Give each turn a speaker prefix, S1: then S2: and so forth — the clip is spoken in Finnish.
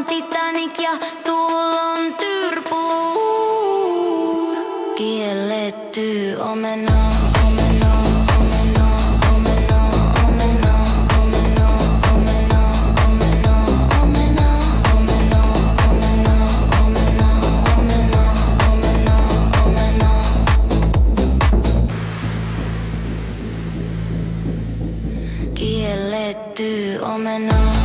S1: Titanic ja tullon tyrpuu. Kielletty omena, omena, omena, omena, omena, omena, omena, omena, omena, omena, omena, omena, omena, omena, omena. Kielletty omena.